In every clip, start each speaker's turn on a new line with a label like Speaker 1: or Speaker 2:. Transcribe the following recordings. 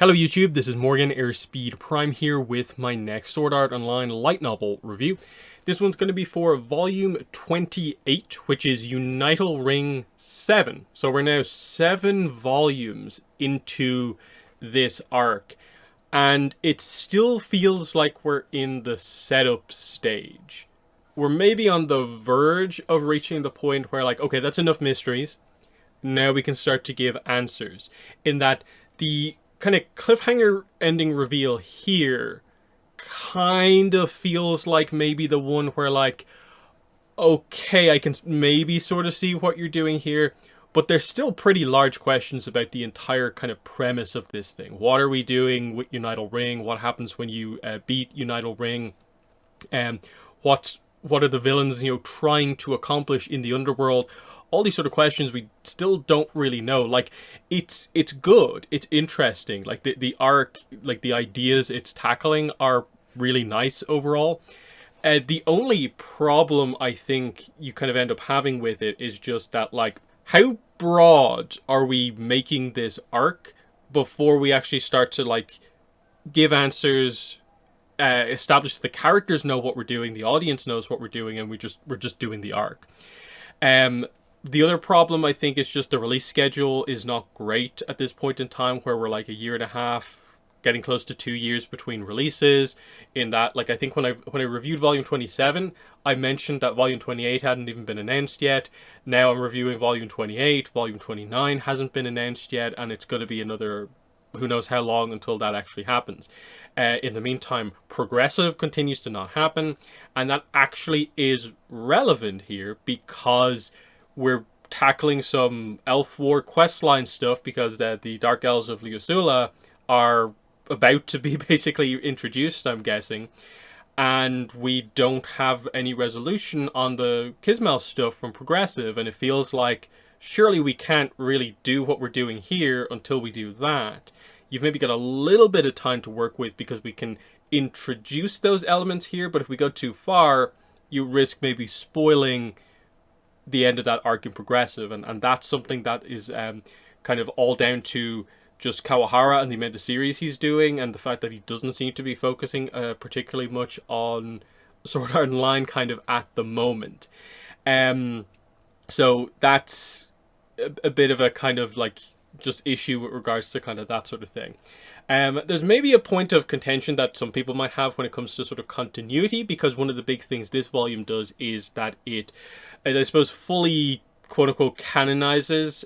Speaker 1: Hello YouTube, this is Morgan Airspeed Prime here with my next Sword Art Online light novel review. This one's going to be for volume 28, which is Unital Ring 7. So we're now 7 volumes into this arc, and it still feels like we're in the setup stage. We're maybe on the verge of reaching the point where, like, okay, that's enough mysteries. Now we can start to give answers. In that the kind of cliffhanger ending reveal here kind of feels like maybe the one where, like, okay, I can maybe sort of see what you're doing here, but there's still pretty large questions about the entire kind of premise of this thing. What are we doing with Unital Ring? What happens when you beat Unital Ring? What are the villains, trying to accomplish in the underworld? All these sort of questions we still don't really know. Like, it's good, it's interesting. Like the arc, like the ideas it's tackling are really nice overall. The only problem I think you kind of end up having with it is just that, like, how broad are we making this arc before we actually start to, like, give answers, establish the characters know what we're doing, the audience knows what we're doing, and we're just doing the arc. The other problem, I think, is just the release schedule is not great at this point in time, where we're like a year and a half, getting close to 2 years between releases. In that, like, I think when I reviewed Volume 27, I mentioned that Volume 28 hadn't even been announced yet. Now I'm reviewing Volume 28, Volume 29 hasn't been announced yet, and it's going to be another who knows how long until that actually happens. In the meantime, Progressive continues to not happen, and that actually is relevant here because we're tackling some Elf War questline stuff, because the Dark Elves of Liusula are about to be basically introduced, I'm guessing, and we don't have any resolution on the Kismel stuff from Progressive, and it feels like surely we can't really do what we're doing here until we do that. You've maybe got a little bit of time to work with because we can introduce those elements here, but if we go too far, you risk maybe spoiling the end of that arc in Progressive, and that's something that is kind of all down to just Kawahara and the amount of series he's doing, and the fact that he doesn't seem to be focusing particularly much on Sword Art Online kind of at the moment. So that's a bit of a kind of, like, just issue with regards to kind of that sort of thing. There's maybe a point of contention that some people might have when it comes to sort of continuity, because one of the big things this volume does is that it I suppose, fully, quote-unquote, canonizes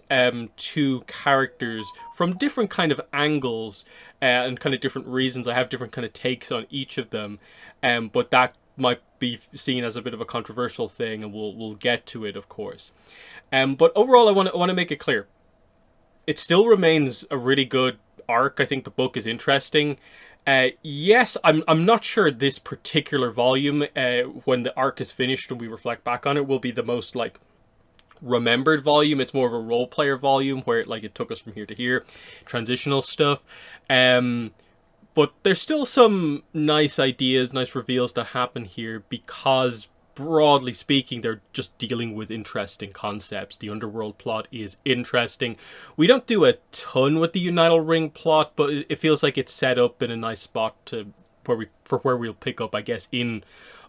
Speaker 1: two characters from different kind of angles and kind of different reasons. I have different kind of takes on each of them, but that might be seen as a bit of a controversial thing, and we'll get to it, of course. But overall, I want to make it clear. It still remains a really good arc. I think the book is interesting. Yes, I'm not sure this particular volume, when the arc is finished and we reflect back on it, will be the most, like, remembered volume. It's more of a role player volume where it took us from here to here, transitional stuff. But there's still some nice ideas, nice reveals that happen here, because broadly speaking, they're just dealing with interesting concepts. The underworld plot is interesting. We don't do a ton with the Unital Ring plot, but it feels like it's set up in a nice spot to where we'll pick up, I guess, in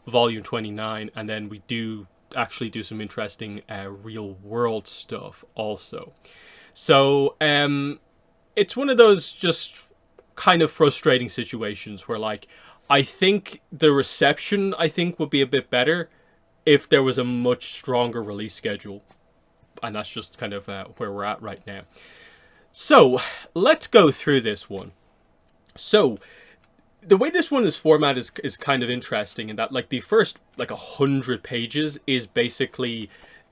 Speaker 1: Volume 29, and then we do actually do some interesting real world stuff also. So it's one of those just kind of frustrating situations where, like, I think the reception, would be a bit better if there was a much stronger release schedule. And that's just kind of where we're at right now. So, let's go through this one. So, the way this one is formatted is kind of interesting in that, like, the first, like, 100 pages is basically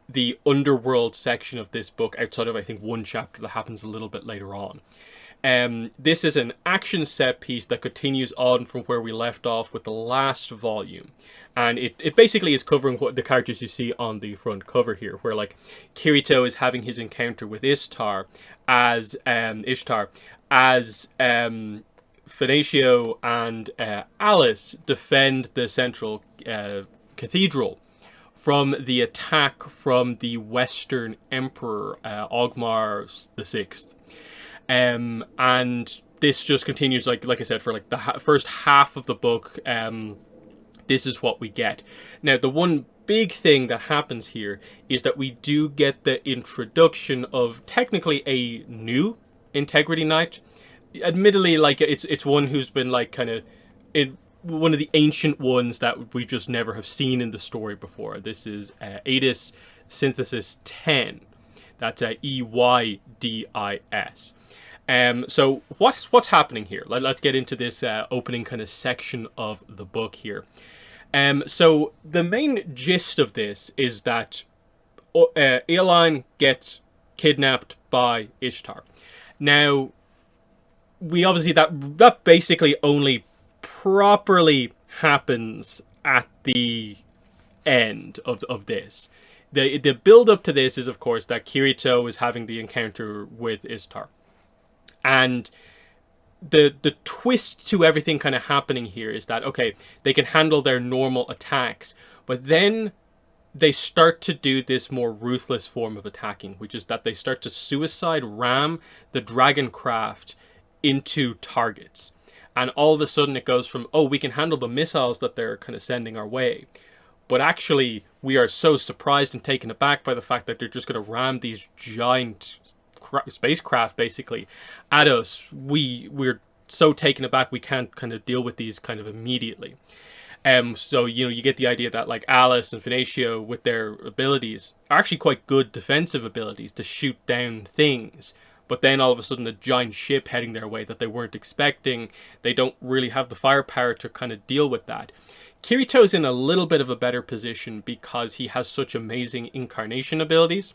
Speaker 1: the underworld section of this book, outside of, I think, one chapter that happens a little bit later on. This is an action set piece that continues on from where we left off with the last volume. And it basically is covering what the characters you see on the front cover here, where, like, Kirito is having his encounter with Ishtar as Finatio and Alice defend the central cathedral from the attack from the Western Emperor, Ogmar VI. And this just continues, like I said, for like the first half of the book. This is what we get. Now, the one big thing that happens here is that we do get the introduction of technically a new Integrity Knight. Admittedly, like it's one who's been like kind of one of the ancient ones that we just never have seen in the story before. This is Eydis Synthesis 10. That's EYDIS. So what's happening here? Let's get into this opening kind of section of the book here. So the main gist of this is that Eoline gets kidnapped by Ishtar. Now, we obviously that basically only properly happens at the end of this. The build up to this is, of course, that Kirito is having the encounter with Ishtar. And the twist to everything kind of happening here is that, okay, they can handle their normal attacks, but then they start to do this more ruthless form of attacking, which is that they start to suicide ram the dragon craft into targets. And all of a sudden it goes from, oh, we can handle the missiles that they're kind of sending our way, but actually we are so surprised and taken aback by the fact that they're just going to ram these giant spacecraft basically at us. We're so taken aback we can't kind of deal with these kind of immediately. So you get the idea that like Alice and Finatio with their abilities are actually quite good defensive abilities to shoot down things, but then all of a sudden a giant ship heading their way that they weren't expecting, they don't really have the firepower to kind of deal with that. Kirito's in a little bit of a better position because he has such amazing incarnation abilities.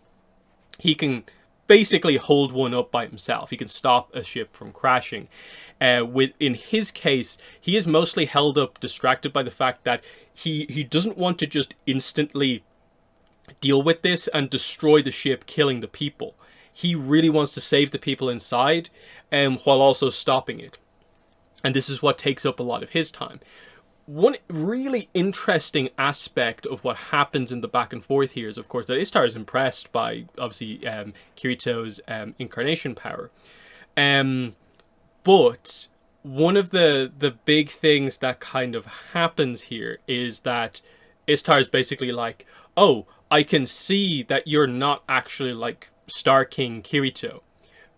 Speaker 1: He can basically hold one up by himself. He can stop a ship from crashing. In his case, he is mostly held up, distracted by the fact that he doesn't want to just instantly deal with this and destroy the ship, killing the people. He really wants to save the people inside, while also stopping it. And this is what takes up a lot of his time. One really interesting aspect of what happens in the back and forth here is, of course, that Ishtar is impressed by, obviously, Kirito's incarnation power. But one of the big things that kind of happens here is that Ishtar is basically like, oh, I can see that you're not actually like Star King Kirito.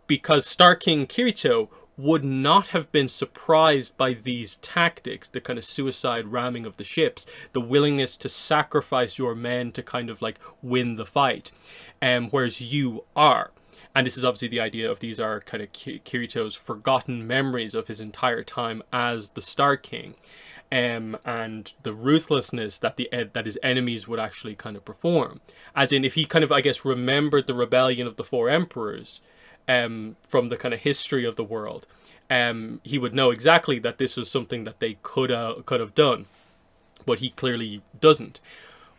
Speaker 1: Because Star King Kirito would not have been surprised by these tactics, the kind of suicide ramming of the ships, the willingness to sacrifice your men to kind of like win the fight, whereas you are. And this is obviously the idea of these are kind of Kirito's forgotten memories of his entire time as the Star King, and the ruthlessness that that his enemies would actually kind of perform. As in, if he kind of, I guess, remembered the rebellion of the Four Emperors, from the kind of history of the world, he would know exactly that this was something that they could have done, but he clearly doesn't.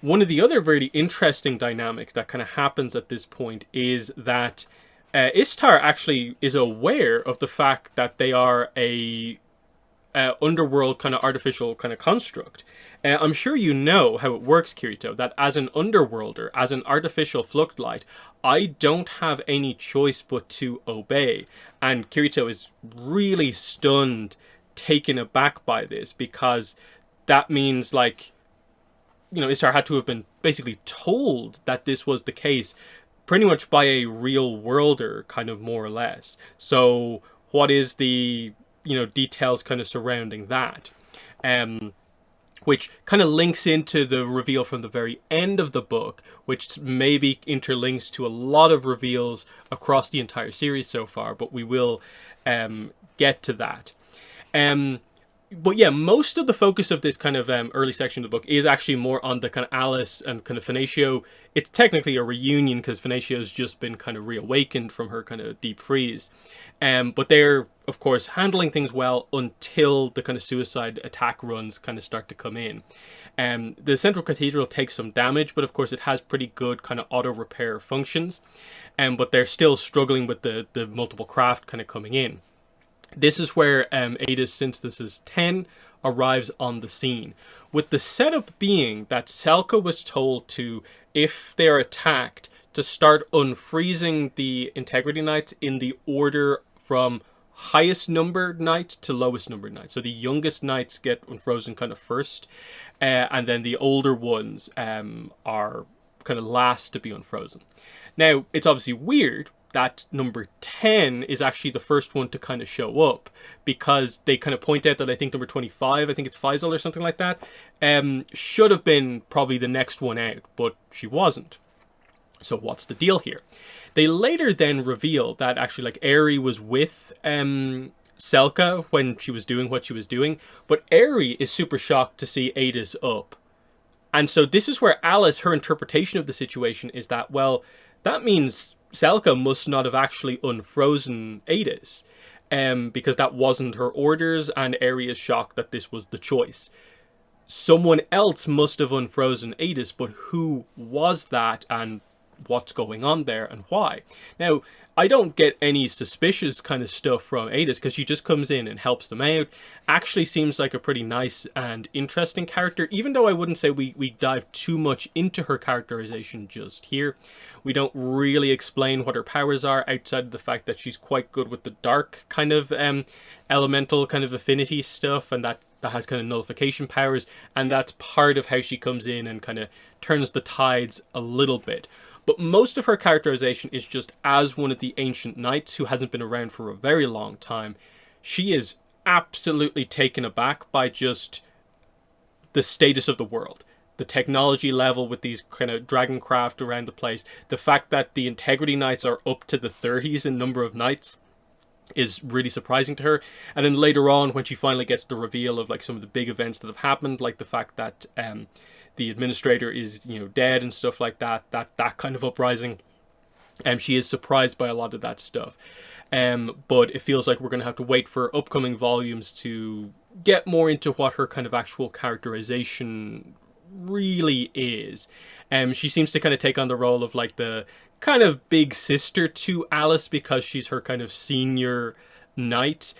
Speaker 1: One of the other very interesting dynamics that kind of happens at this point is that Ishtar actually is aware of the fact that they are a underworld kind of artificial kind of construct. I'm sure you know how it works, Kirito, that as an underworlder, as an artificial fluctlight, I don't have any choice but to obey. And Kirito is really stunned, taken aback by this, because that means, like, Ishtar had to have been basically told that this was the case pretty much by a real worlder, kind of more or less. So what is the details kind of surrounding that, which kind of links into the reveal from the very end of the book, which maybe interlinks to a lot of reveals across the entire series so far, but we will get to that. But yeah, most of the focus of this kind of early section of the book is actually more on the kind of Alice and kind of Finatio. It's technically a reunion because Finatio's just been kind of reawakened from her kind of deep freeze. But they're, of course, handling things well until the kind of suicide attack runs kind of start to come in. The central cathedral takes some damage, but of course it has pretty good kind of auto repair functions. But they're still struggling with the multiple craft kind of coming in. This is where Eydis Synthesis 10 arrives on the scene, with the setup being that Selka was told to, if they're attacked, to start unfreezing the Integrity Knights in the order from highest numbered knight to lowest numbered knight. So the youngest knights get unfrozen kind of first, and then the older ones are kind of last to be unfrozen. Now, it's obviously weird that number 10 is actually the first one to kind of show up, because they kind of point out that I think number 25, I think it's Faisal or something like that, should have been probably the next one out, but she wasn't. So what's the deal here? They later then reveal that actually like Aerie was with Selka when she was doing what she was doing, but Aerie is super shocked to see Ada's up. And so this is where Alice, her interpretation of the situation is that, well, that means Selka must not have actually unfrozen Ada's, because that wasn't her orders, and Aerie is shocked that this was the choice. Someone else must have unfrozen Ada's, but who was that, and what's going on there, and why? Now, I don't get any suspicious kind of stuff from Ada's, because she just comes in and helps them out. Actually seems like a pretty nice and interesting character, even though I wouldn't say we dive too much into her characterization just here. We don't really explain what her powers are, outside of the fact that she's quite good with the dark kind of elemental kind of affinity stuff, and that has kind of nullification powers, and that's part of how she comes in and kind of turns the tides a little bit. But most of her characterization is just as one of the ancient knights who hasn't been around for a very long time. She is absolutely taken aback by just the status of the world. The technology level with these kind of dragon craft around the place. The fact that the integrity knights are up to the 30s in number of knights is really surprising to her. And then later on, when she finally gets the reveal of like some of the big events that have happened, like the fact that the administrator is, you know, dead and stuff like that, that kind of uprising, she is surprised by a lot of that stuff. But it feels like we're going to have to wait for upcoming volumes to get more into what her kind of actual characterization really is. She seems to kind of take on the role of like the kind of big sister to Alice, because she's her kind of senior knight.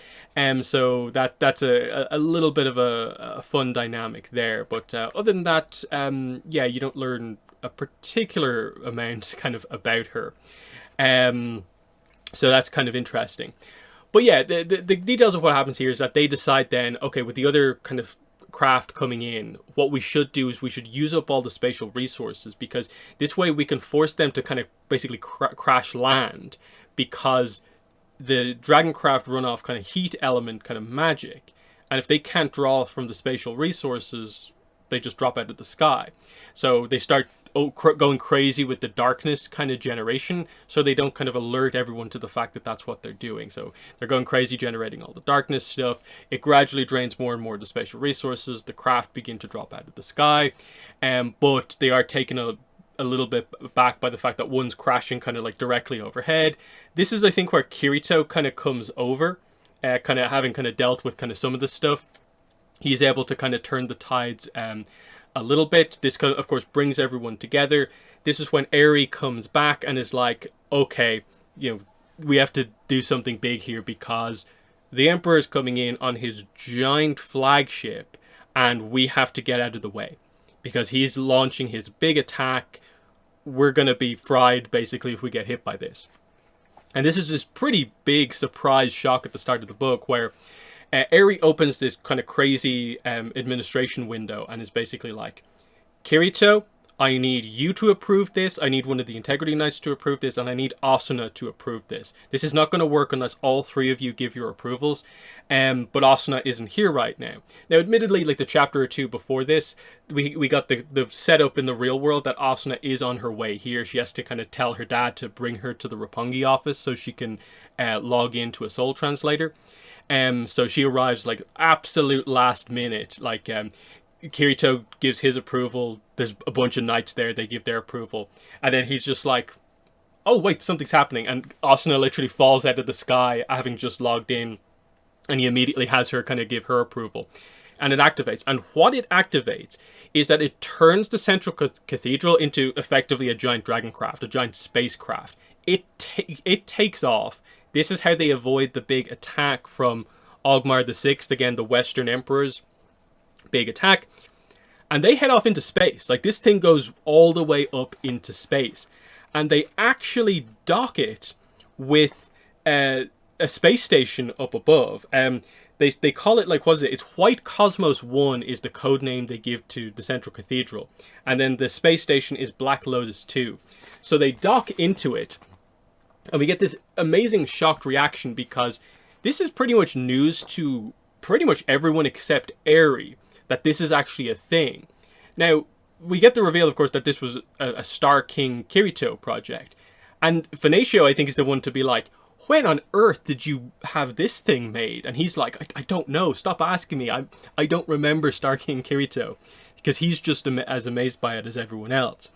Speaker 1: So that's a little bit of a fun dynamic there. But other than that, yeah, you don't learn a particular amount kind of about her. So that's kind of interesting. But yeah, the details of what happens here is that they decide then, okay, with the other kind of craft coming in, what we should do is we should use up all the spatial resources, because this way we can force them to kind of basically crash land, because the Dragoncraft run off kind of heat element kind of magic, and if they can't draw from the spatial resources, they just drop out of the sky. So they start going crazy with the darkness kind of generation, so they don't kind of alert everyone to the fact that that's what they're doing. So they're going crazy generating all the darkness stuff. It gradually drains more and more of the spatial resources. The craft begin to drop out of the sky, but they are taken a little bit back by the fact that one's crashing kind of like directly overhead. This is, I think, where Kirito kind of comes over, kind of having kind of dealt with kind of some of this stuff. He's able to kind of turn the tides a little bit. This, of course, brings everyone together. This is when Aerie comes back and is like, okay, you know, we have to do something big here, because the Emperor's coming in on his giant flagship, and we have to get out of the way, because he's launching his big attack. We're going to be fried, basically, if we get hit by this. And this is this pretty big surprise shock at the start of the book, where Aerie opens this kind of crazy administration window and is basically like, Kirito, I need you to approve this, I need one of the Integrity Knights to approve this, and I need Asuna to approve this. This is not going to work unless all three of you give your approvals, but Asuna isn't here right now. Now, admittedly, like the chapter or two before this, we got the setup in the real world that Asuna is on her way here. She has to kind of tell her dad to bring her to the Roppongi office so she can log into a soul translator. So she arrives like absolute last minute, like Kirito gives his approval, there's a bunch of knights there, they give their approval, and then he's just like, oh wait, something's happening, and Asuna literally falls out of the sky having just logged in, and he immediately has her kind of give her approval, and it activates. And what it activates is that it turns the central cathedral into effectively a giant dragoncraft, a giant spacecraft. It takes off. This is how they avoid the big attack from Ogmar VI, again, the Western Emperor's big attack. And they head off into space. Like, this thing goes all the way up into space. And they actually dock it with a space station up above. They call it, like, what is it? It's White Cosmos 1 is the code name they give to the Central Cathedral. And then the space station is Black Lotus 2. So they dock into it. And we get this amazing shocked reaction because this is pretty much news to pretty much everyone except Aerie, that this is actually a thing. Now, we get the reveal, of course, that this was a Star King Kirito project. And Venatio, I think, is the one to be like, when on earth did you have this thing made? And he's like, I don't know. Stop asking me. I don't remember Star King Kirito. Because he's just as amazed by it as everyone else.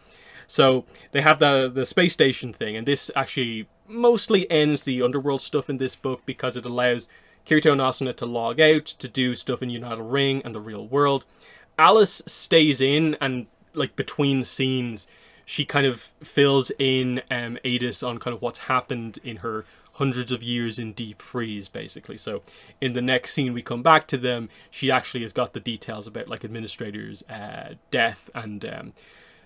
Speaker 1: So they have the space station thing. And this actually mostly ends the underworld stuff in this book because it allows Kirito and Asuna to log out to do stuff in Unital Ring and the real world. Alice stays in and, like, between scenes, she kind of fills in Adis on kind of what's happened in her hundreds of years in deep freeze, basically. So in the next scene we come back to them, she actually has got the details about, like, Administrator's death and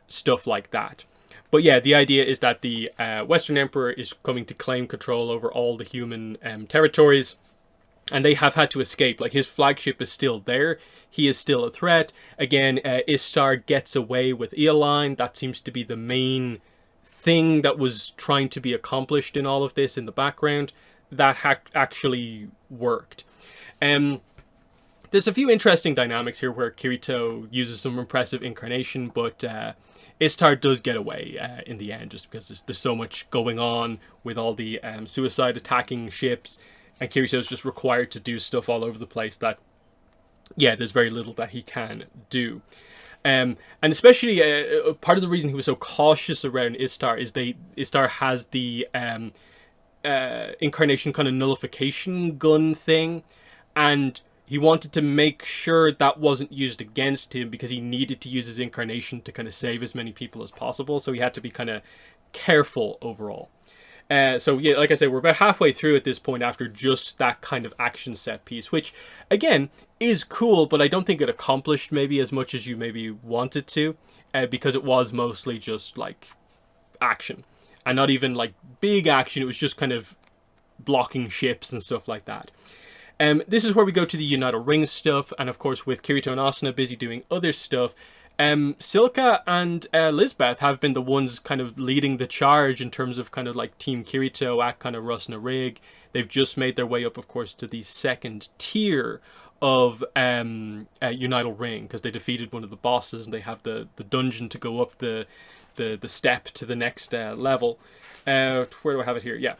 Speaker 1: stuff like that. But yeah, the idea is that the Western Emperor is coming to claim control over all the human territories, and they have had to escape. Like, his flagship is still there. He is still a threat. Again, Istar gets away with Eoline. That seems to be the main thing that was trying to be accomplished in all of this in the background. That actually worked. There's a few interesting dynamics here where Kirito uses some impressive incarnation, but Istar does get away in the end, just because there's so much going on with all the suicide attacking ships, and Kirito's just required to do stuff all over the place that, yeah, there's very little that he can do. And especially part of the reason he was so cautious around Istar is Istar has the incarnation kind of nullification gun thing, and he wanted to make sure that wasn't used against him because he needed to use his incarnation to kind of save as many people as possible. So he had to be kind of careful overall. So yeah, like I said, we're about halfway through at this point after just that kind of action set piece, which again is cool, but I don't think it accomplished maybe as much as you maybe wanted to, because it was mostly just like action and not even like big action. It was just kind of blocking ships and stuff like that. This is where we go to the Unital Ring stuff, and of course with Kirito and Asuna busy doing other stuff, Silka and Lisbeth have been the ones kind of leading the charge in terms of kind of like Team Kirito at kind of Rusna Rig. They've just made their way up, of course, to the second tier of Unital Ring because they defeated one of the bosses and they have the dungeon to go up the step to the next level. Where do I have it here? Yeah.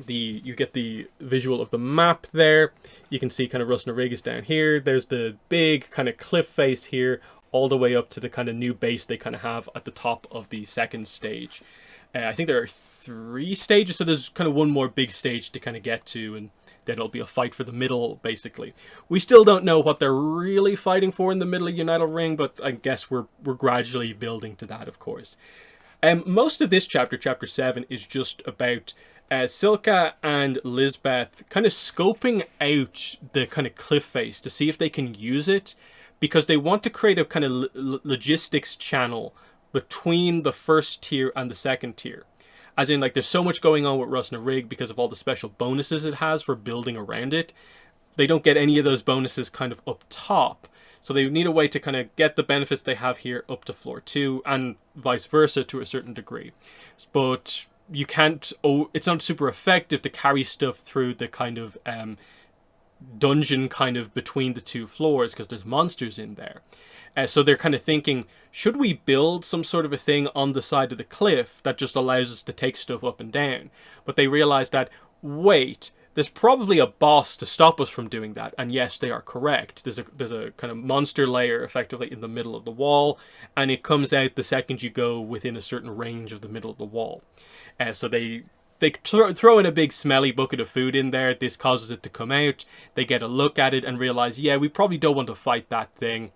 Speaker 1: You get the visual of the map there. You can see kind of Rusna Rig is down here. There's the big kind of cliff face here, all the way up to the kind of new base they kind of have at the top of the second stage. I think there are 3 stages, so there's kind of one more big stage to kind of get to, and then it'll be a fight for the middle, basically. We still don't know what they're really fighting for in the middle of Unital Ring, but I guess we're gradually building to that, of course. Most of this chapter, Chapter 7, is just about Silka and Lisbeth kind of scoping out the kind of cliff face to see if they can use it, because they want to create a kind of logistics channel between the first tier and the second tier. As in, like, there's so much going on with Rusna Rig because of all the special bonuses it has for building around it. They don't get any of those bonuses kind of up top. So they need a way to kind of get the benefits they have here up to floor 2 and vice versa to a certain degree. But you can't, it's not super effective to carry stuff through the kind of dungeon kind of between the 2 floors because there's monsters in there. So they're kind of thinking, should we build some sort of a thing on the side of the cliff that just allows us to take stuff up and down? But they realize that, wait, there's probably a boss to stop us from doing that. And yes, they are correct. There's a kind of monster layer effectively in the middle of the wall, and it comes out the second you go within a certain range of the middle of the wall. So they throw in a big smelly bucket of food in there. This causes it to come out. They get a look at it and realize, yeah, we probably don't want to fight that thing.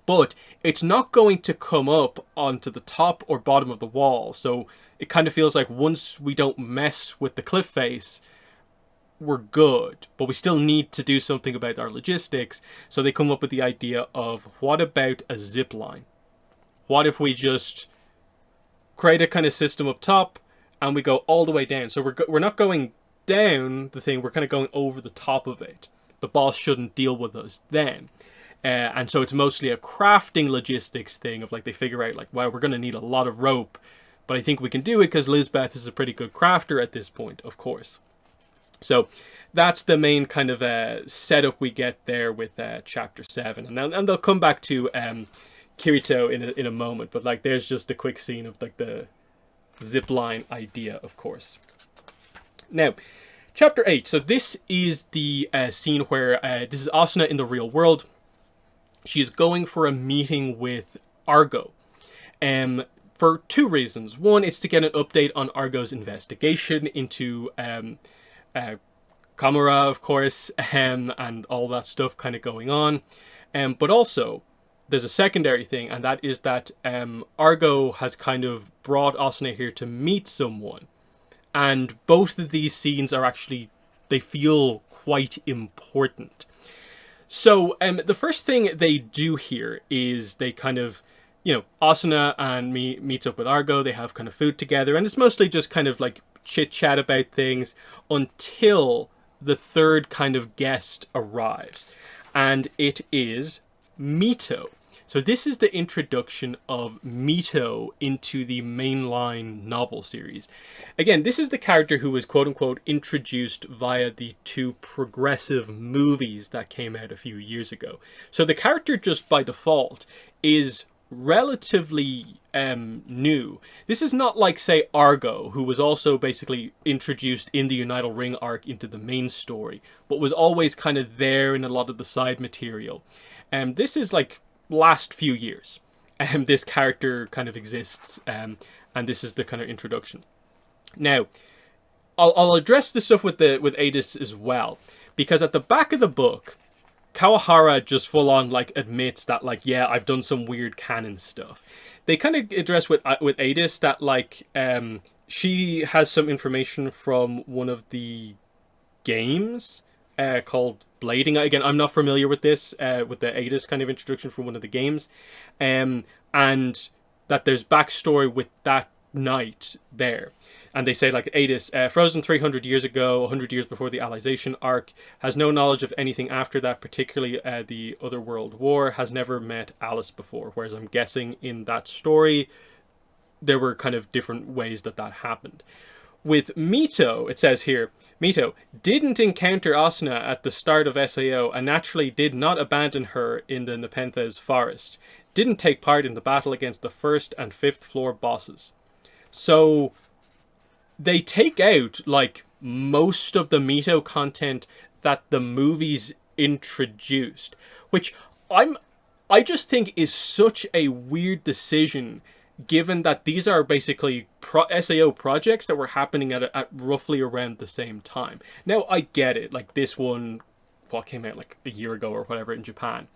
Speaker 1: But it's not going to come up onto the top or bottom of the wall. So it kind of feels like once we don't mess with the cliff face, we're good. But we still need to do something about our logistics. So they come up with the idea of, what about a zip line? What if we just create a kind of system up top and we go all the way down? So we're not going down the thing, we're kind of going over the top of it. The boss shouldn't deal with us then. And so it's mostly a crafting logistics thing of like, they figure out like, wow, we're going to need a lot of rope, but I think we can do it because Lizbeth is a pretty good crafter at this point, of course. So that's the main kind of setup we get there with chapter 7. And they'll come back to Kirito in a moment, but like, there's just a quick scene of like the zipline idea, of course. Now, chapter 8. So this is the scene where this is Asuna in the real world. She's going for a meeting with Argo. For two reasons. One, it's to get an update on Argo's investigation into Kamura, of course, and all that stuff kind of going on. But also, there's a secondary thing, and that is that Argo has kind of brought Asuna here to meet someone. And both of these scenes are actually, they feel quite important. So the first thing they do here is they kind of, you know, Asuna and meets up with Argo. They have kind of food together, and it's mostly just kind of like chit chat about things until the third kind of guest arrives, and it is Mito. So this is the introduction of Mito into the mainline novel series. Again, this is the character who was quote-unquote introduced via the 2 progressive movies that came out a few years ago. So the character just by default is relatively new. This is not like, say, Argo, who was also basically introduced in the Unital Ring arc into the main story, but was always kind of there in a lot of the side material. This is like last few years, this character kind of exists, and this is the kind of introduction. Now, I'll address this stuff with Adis as well, because at the back of the book, Kawahara just full on like admits that like, yeah, I've done some weird canon stuff. They kind of address with Adis that like she has some information from one of the games called Blading. Again, I'm not familiar with this, with the Adis kind of introduction from one of the games, and that there's backstory with that knight there. And they say, like, Adis, frozen 300 years ago, 100 years before the Alization arc, has no knowledge of anything after that, particularly the Otherworld War, has never met Alice before. Whereas I'm guessing in that story, there were kind of different ways that happened. With Mito, it says here, Mito didn't encounter Asuna at the start of SAO and naturally did not abandon her in the Nepenthes forest. Didn't take part in the battle against the 1st and 5th floor bosses. So they take out like most of the Mito content that the movies introduced, which I just think is such a weird decision, given that these are basically SAO projects that were happening at roughly around the same time. Now, I get it. Like, this one, came out like a year ago or whatever in Japan.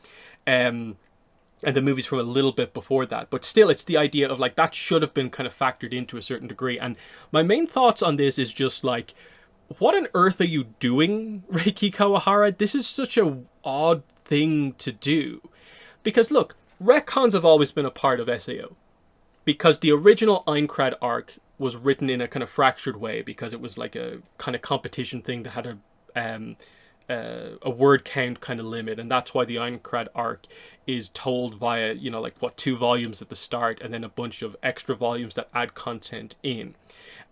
Speaker 1: And the movie's from a little bit before that. But still, it's the idea of, like, that should have been kind of factored into a certain degree. And my main thoughts on this is just, like, what on earth are you doing, Reiki Kawahara? This is such a odd thing to do. Because, look, retcons have always been a part of SAO. Because the original Aincrad arc was written in a kind of fractured way, because it was like a kind of competition thing that had a word count kind of limit, and that's why the Aincrad arc is told via, 2 volumes at the start, and then a bunch of extra volumes that add content in.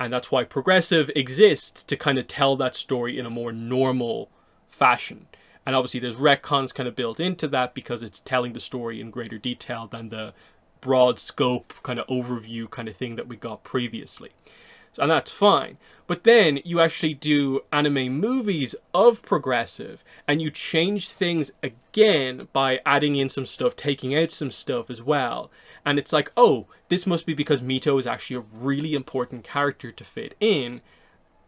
Speaker 1: And that's why Progressive exists, to kind of tell that story in a more normal fashion. And obviously there's retcons kind of built into that, because it's telling the story in greater detail than the broad scope kind of overview kind of thing that we got previously. And that's fine. But then you actually do anime movies of Progressive, and you change things again by adding in some stuff, taking out some stuff as well. And it's like, oh, this must be because Mito is actually a really important character to fit in.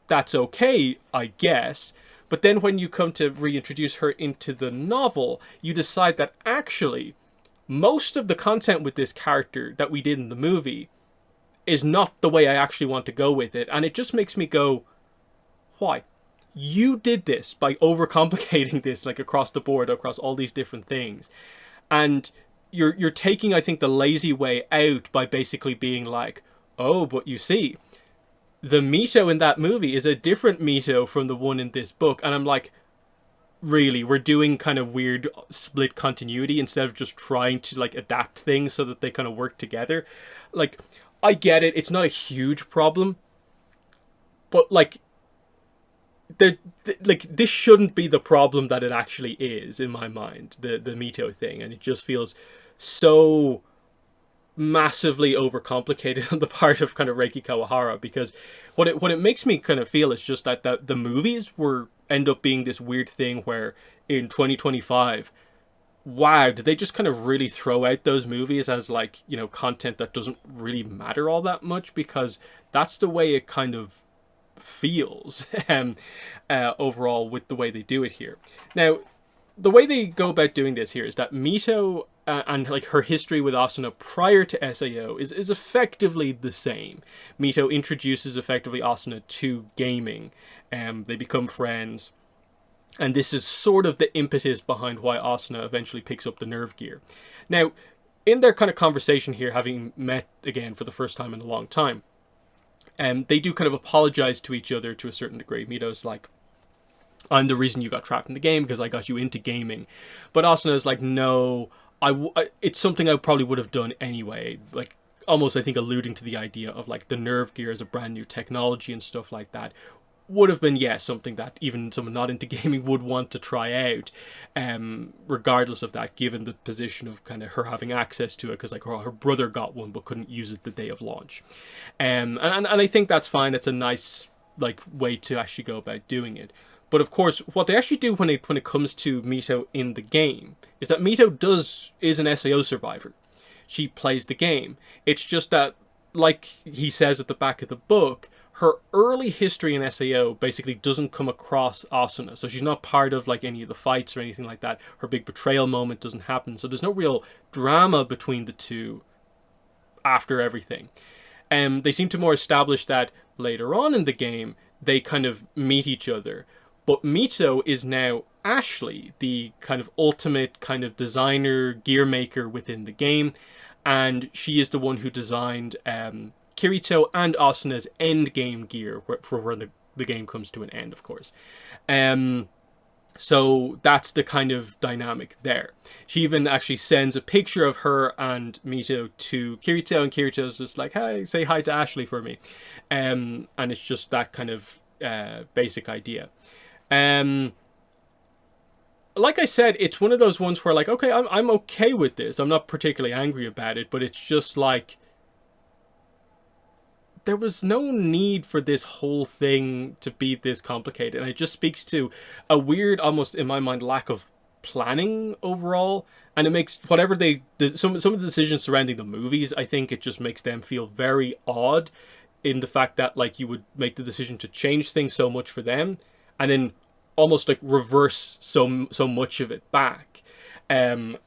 Speaker 1: That's okay, I guess. But then when you come to reintroduce her into the novel, you decide that actually most of the content with this character that we did in the movie is not the way I actually want to go with it. And it just makes me go, why? You did this by overcomplicating this, like, across the board, across all these different things. And you're taking, I think, the lazy way out by basically being like, oh, but you see, the Mito in that movie is a different Mito from the one in this book. And I'm like, really, we're doing kind of weird split continuity instead of just trying to like adapt things so that they kind of work together. Like, I get it, it's not a huge problem, but like, like this shouldn't be the problem that it actually is in my mind, the Mito thing, and it just feels so massively overcomplicated on the part of kind of Reiki Kawahara, because what it makes me kind of feel is just that the movies were end up being this weird thing where in 2025, wow, did they just kind of really throw out those movies as like, you know, content that doesn't really matter all that much, because that's the way it kind of feels overall with the way they do it here. Now, the way they go about doing this here is that Mito and like her history with Asuna prior to SAO is effectively the same. Mito introduces effectively Asuna to gaming, and they become friends. And this is sort of the impetus behind why Asuna eventually picks up the nerve gear. Now, in their kind of conversation here, having met again for the first time in a long time, they do kind of apologize to each other to a certain degree. Mito's like, I'm the reason you got trapped in the game because I got you into gaming. But Asuna's like, no, it's something I probably would have done anyway. Like, almost, I think, alluding to the idea of like the nerve gear as a brand new technology and stuff like that would have been, yeah, something that even someone not into gaming would want to try out, regardless of that, given the position of kind of her having access to it, because like her brother got one but couldn't use it the day of launch. And I think that's fine. It's a nice like way to actually go about doing it. But of course, what they actually do when it comes to Mito in the game is that Mito is an SAO survivor. She plays the game. It's just that, like he says at the back of the book, her early history in SAO basically doesn't come across Asuna. So she's not part of like any of the fights or anything like that. Her big betrayal moment doesn't happen. So there's no real drama between the two after everything. They seem to more establish that later on in the game, they kind of meet each other. But Mito is now Ashley, the kind of ultimate kind of designer, gear maker within the game. And she is the one who designed Kirito and Asuna's endgame gear for when the game comes to an end, of course. So that's the kind of dynamic there. She even actually sends a picture of her and Mito to Kirito, and Kirito's just like, hey, say hi to Ashley for me. And it's just that kind of basic idea. Like I said, it's one of those ones where like, okay, I'm okay with this. I'm not particularly angry about it, but it's just like, there was no need for this whole thing to be this complicated. And it just speaks to a weird, almost in my mind, lack of planning overall. And it makes whatever some of the decisions surrounding the movies, I think it just makes them feel very odd in the fact that like you would make the decision to change things so much for them and then almost like reverse so much of it back, and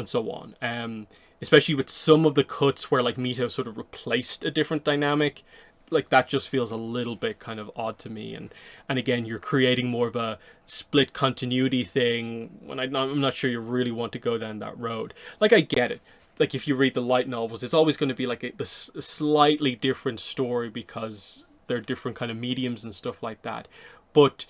Speaker 1: so on. Especially with some of the cuts where like Mito sort of replaced a different dynamic, like that just feels a little bit kind of odd to me. And again, you're creating more of a split continuity thing when I'm not sure you really want to go down that road. Like, I get it. Like, if you read the light novels, it's always going to be like a slightly different story because they're different kind of mediums and stuff like that. But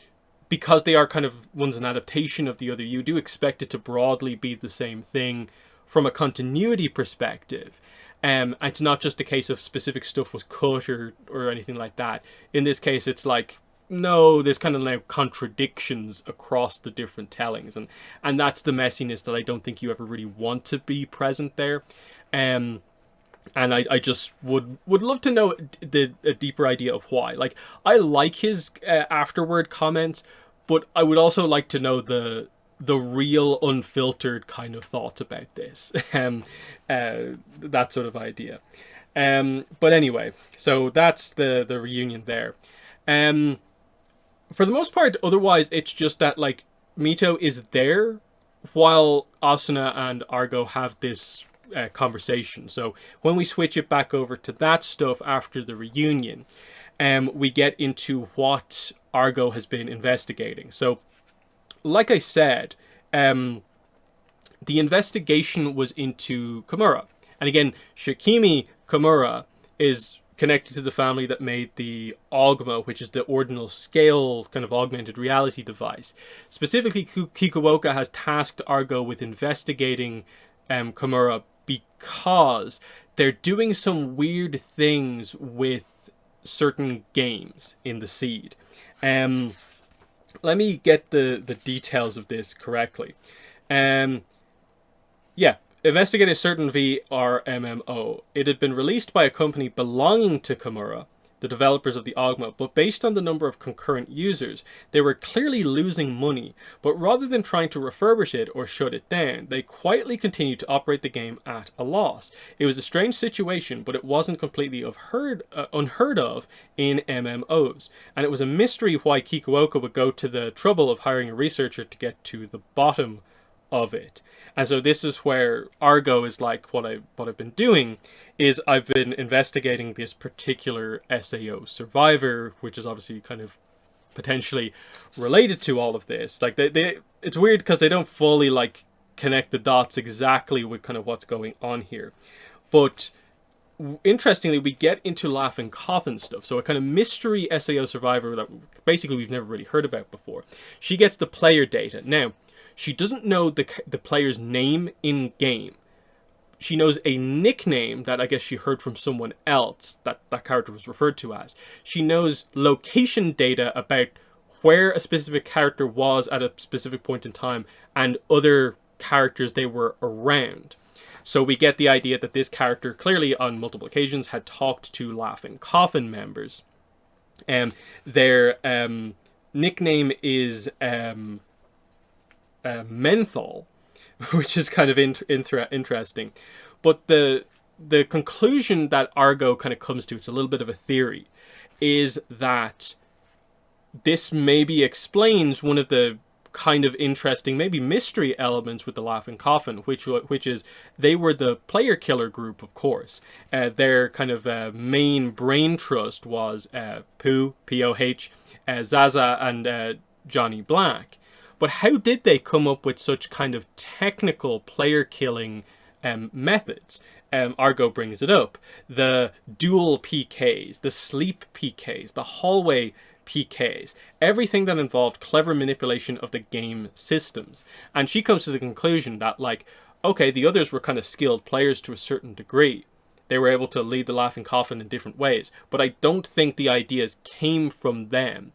Speaker 1: because they are kind of one's an adaptation of the other, you do expect it to broadly be the same thing from a continuity perspective. It's not just a case of specific stuff was cut or anything like that. In this case, it's like, no, there's kind of now contradictions across the different tellings. And that's the messiness that I don't think you ever really want to be present there. And I just would love to know a deeper idea of why. Like, I like his afterward comments, but I would also like to know the real unfiltered kind of thoughts about this. That sort of idea. But anyway, so that's the reunion there. For the most part, otherwise, it's just that like Mito is there while Asuna and Argo have this conversation. So when we switch it back over to that stuff after the reunion, we get into what Argo has been investigating. So like I said, the investigation was into Kimura. And again, Shikimi Kimura is connected to the family that made the Ogma, which is the ordinal scale kind of augmented reality device. Specifically, Kikuoka has tasked Argo with investigating Kimura because they're doing some weird things with certain games in the seed. Let me get the details of this correctly. Yeah. Investigate a certain VR MMO. It had been released by a company belonging to Kimura, the developers of the Ogma, but based on the number of concurrent users, they were clearly losing money. But rather than trying to refurbish it or shut it down, they quietly continued to operate the game at a loss. It was a strange situation, but it wasn't completely unheard of in MMOs. And it was a mystery why Kikuoka would go to the trouble of hiring a researcher to get to the bottom of it. And so this is where Argo is like, what I've been doing is I've been investigating this particular SAO survivor, which is obviously kind of potentially related to all of this. Like it's weird because they don't fully like connect the dots exactly with kind of what's going on here. But interestingly, we get into Laughing Coffin stuff. So a kind of mystery SAO survivor that basically we've never really heard about before. She gets the player data. Now, she doesn't know the player's name in game. She knows a nickname that I guess she heard from someone else that character was referred to as. She knows location data about where a specific character was at a specific point in time and other characters they were around. So we get the idea that this character clearly on multiple occasions had talked to Laughing Coffin members. Their nickname is Menthol, which is kind of interesting. But the conclusion that Argo kind of comes to, it's a little bit of a theory, is that this maybe explains one of the kind of interesting, maybe mystery elements with the Laughing Coffin, which is they were the player killer group, of course. Their kind of main brain trust was Pooh, P-O-H, Zaza, and Johnny Black. But how did they come up with such kind of technical player killing methods? Argo brings it up. The dual PKs, the sleep PKs, the hallway PKs, everything that involved clever manipulation of the game systems. And she comes to the conclusion that, like, okay, the others were kind of skilled players to a certain degree. They were able to lead the Laughing Coffin in different ways. But I don't think the ideas came from them.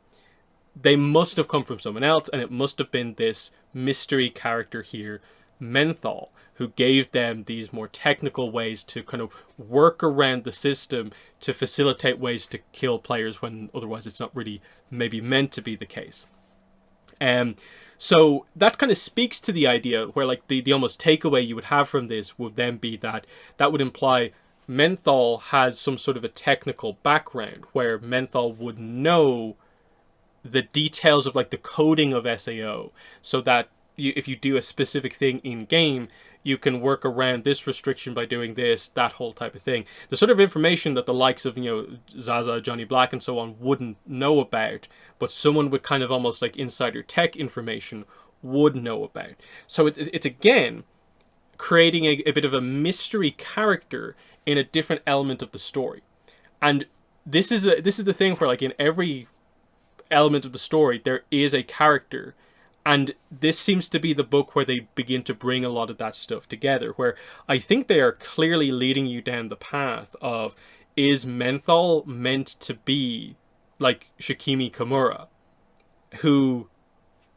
Speaker 1: They must have come from someone else, and it must have been this mystery character here, Menthol, who gave them these more technical ways to kind of work around the system to facilitate ways to kill players when otherwise it's not really maybe meant to be the case. So that kind of speaks to the idea where like the almost takeaway you would have from this would then be that would imply Menthol has some sort of a technical background where Menthol would know the details of like the coding of SAO, so that if you do a specific thing in game, you can work around this restriction by doing this, that whole type of thing. The sort of information that the likes of, Zaza, Johnny Black and so on wouldn't know about, but someone with kind of almost like insider tech information would know about. So it's again creating a bit of a mystery character in a different element of the story. And this is the thing where like in every element of the story there is a character, and this seems to be the book where they begin to bring a lot of that stuff together, where I think they are clearly leading you down the path of, is Menthol meant to be like Shikimi Kimura,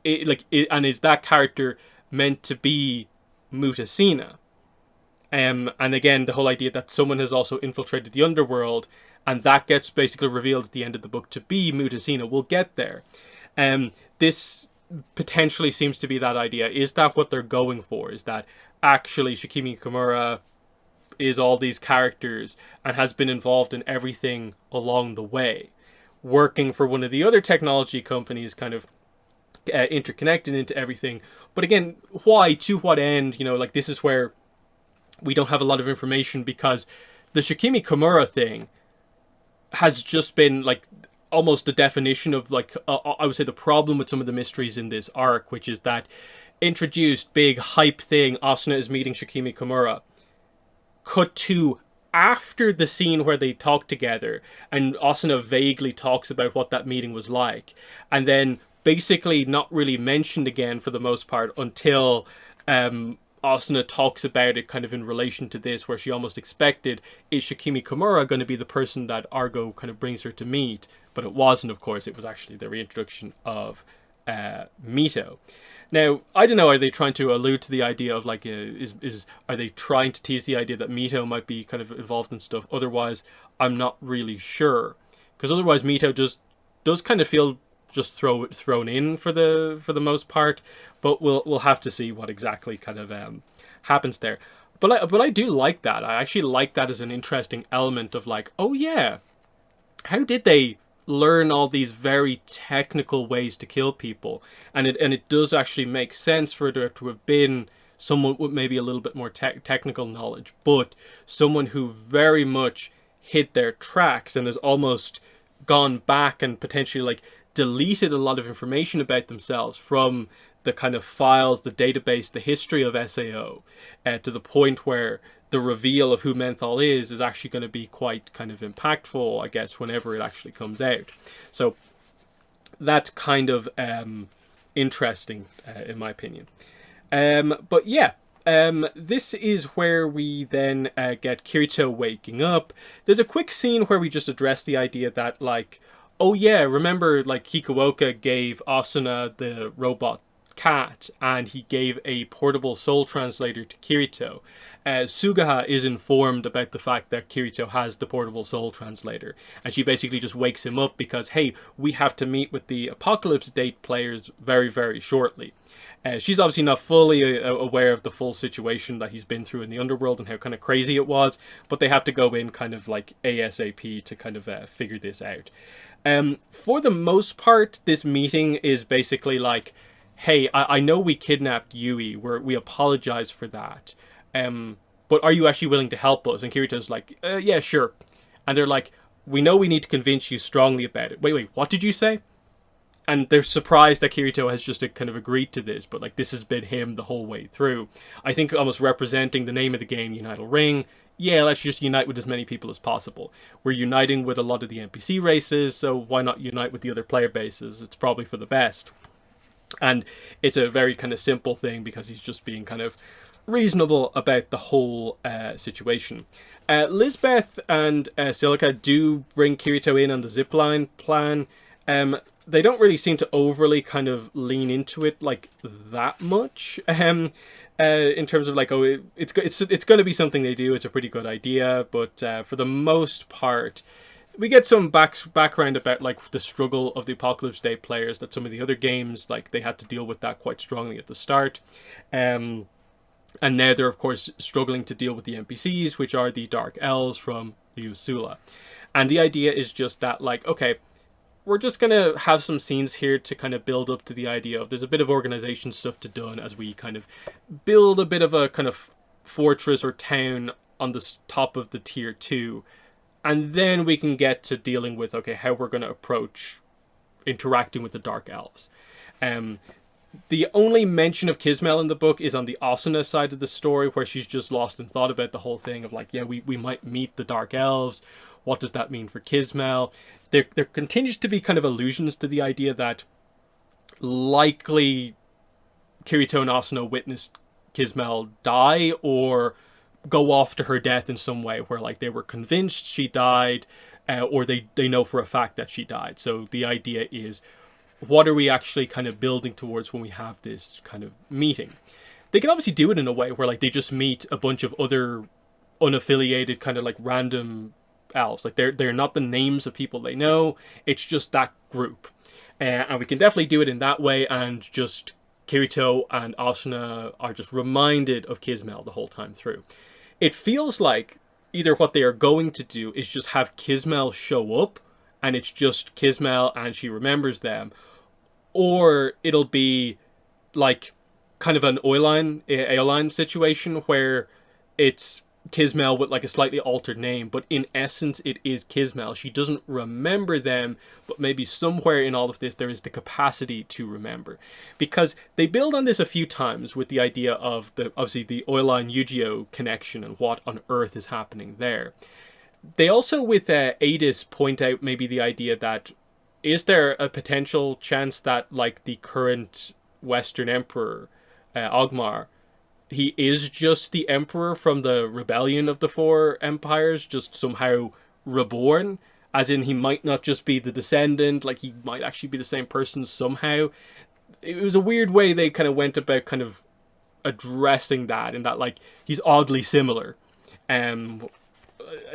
Speaker 1: and is that character meant to be Mutasina? And again, the whole idea that someone has also infiltrated the underworld, and that gets basically revealed at the end of the book to be Mutasina. We'll get there. This potentially seems to be that idea. Is that what they're going for? Is that actually Shikimi Kimura is all these characters and has been involved in everything along the way, working for one of the other technology companies, kind of interconnected into everything? But again, why? To what end? Like this is where we don't have a lot of information, because the Shikimi Kimura thing has just been like almost the definition of like I would say the problem with some of the mysteries in this arc, which is that introduced big hype thing, Asuna is meeting Shikimi Kimura, cut to after the scene where they talk together, and Asuna vaguely talks about what that meeting was like, and then basically not really mentioned again for the most part until Asuna talks about it kind of in relation to this, where she almost expected, is Shikimi Kimura going to be the person that Argo kind of brings her to meet? But it wasn't, of course. It was actually the reintroduction of Mito. Now, I don't know, are they trying to allude to the idea of, like, are they trying to tease the idea that Mito might be kind of involved in stuff? Otherwise, I'm not really sure. Because otherwise, Mito just does kind of feel just thrown in for the most part. But we'll have to see what exactly kind of happens there. But I do like that. I actually like that as an interesting element of, like, oh yeah, how did they learn all these very technical ways to kill people? And it does actually make sense for there to have been someone with maybe a little bit more technical knowledge, but someone who very much hit their tracks and has almost gone back and potentially, like, deleted a lot of information about themselves from the kind of files, the database, the history of SAO, to the point where the reveal of who Menthol is actually going to be quite kind of impactful, I guess, whenever it actually comes out. So that's kind of interesting, in my opinion. But yeah, this is where we then get Kirito waking up. There's a quick scene where we just address the idea that, like, oh yeah, remember, like, Hikawoka gave Asuna the robot cat, and he gave a portable soul translator to Kirito. Sugaha is informed about the fact that Kirito has the portable soul translator, and she basically just wakes him up because, hey, we have to meet with the Apocalypse Date players very, very shortly. She's obviously not fully aware of the full situation that he's been through in the underworld and how kind of crazy it was, but they have to go in kind of like ASAP to kind of figure this out. For the most part, this meeting is basically like, hey, I know we kidnapped Yui, we apologize for that, but are you actually willing to help us? And Kirito's like, yeah, sure. And they're like, we know we need to convince you strongly about it. Wait, what did you say? And they're surprised that Kirito has just kind of agreed to this, but, like, this has been him the whole way through. I think almost representing the name of the game, Unital Ring. Yeah, let's just unite with as many people as possible. We're uniting with a lot of the NPC races, so why not unite with the other player bases? It's probably for the best. And it's a very kind of simple thing because he's just being kind of reasonable about the whole situation. Lisbeth and Silica do bring Kirito in on the zipline plan. They don't really seem to overly kind of lean into it, like, that much. In terms of, like, oh, it's going to be something they do. It's a pretty good idea, but for the most part, we get some background about, like, the struggle of the Apocalypse Day players, that some of the other games, like, they had to deal with that quite strongly at the start. And now they're, of course, struggling to deal with the NPCs, which are the Dark Elves from the Usula. And the idea is just that, like, okay, we're just going to have some scenes here to kind of build up to the idea of there's a bit of organization stuff to do as we kind of build a bit of a kind of fortress or town on the top of the tier 2. And then we can get to dealing with, okay, how we're going to approach interacting with the Dark Elves. The only mention of Kismel in the book is on the Asuna side of the story, where she's just lost in thought about the whole thing of, like, yeah, we might meet the Dark Elves. What does that mean for Kismel? There continues to be kind of allusions to the idea that likely Kirito and Asuna witnessed Kismel die or go off to her death in some way, where, like, they were convinced she died, or they know for a fact that she died. So the idea is, what are we actually kind of building towards when we have this kind of meeting? They can obviously do it in a way where, like, they just meet a bunch of other unaffiliated kind of, like, random elves. Like, they're not the names of people they know. It's just that group. And we can definitely do it in that way, and just Kirito and Asuna are just reminded of Kismel the whole time through. It feels like either what they are going to do is just have Kismel show up, and it's just Kismel and she remembers them, or it'll be like kind of an Aoline situation where it's Kismel with like a slightly altered name, but in essence it is Kismel. She doesn't remember them, but maybe somewhere in all of this there is the capacity to remember. Because they build on this a few times with the idea of obviously the Oila and Yu-Gi-Oh connection and what on earth is happening there. They also with Adis point out maybe the idea that is there a potential chance that like the current Western Emperor, Ogmar, he is just the emperor from the rebellion of the four empires, just somehow reborn, as in he might not just be the descendant, like he might actually be the same person somehow. It was a weird way they kind of went about kind of addressing that, in that like he's oddly similar,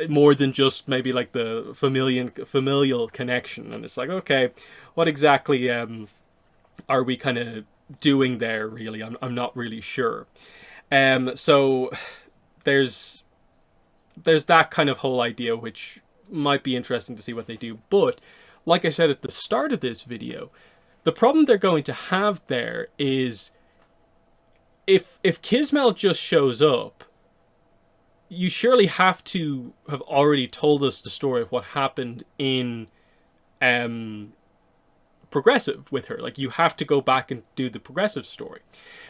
Speaker 1: more than just maybe like the familial connection. And it's like, okay, what exactly are we kind of doing there really? I'm not really sure. So there's that kind of whole idea, which might be interesting to see what they do. But like I said at the start of this video, the problem they're going to have there is if Kismel just shows up, you surely have to have already told us the story of what happened in Progressive with her. Like, you have to go back and do the Progressive story.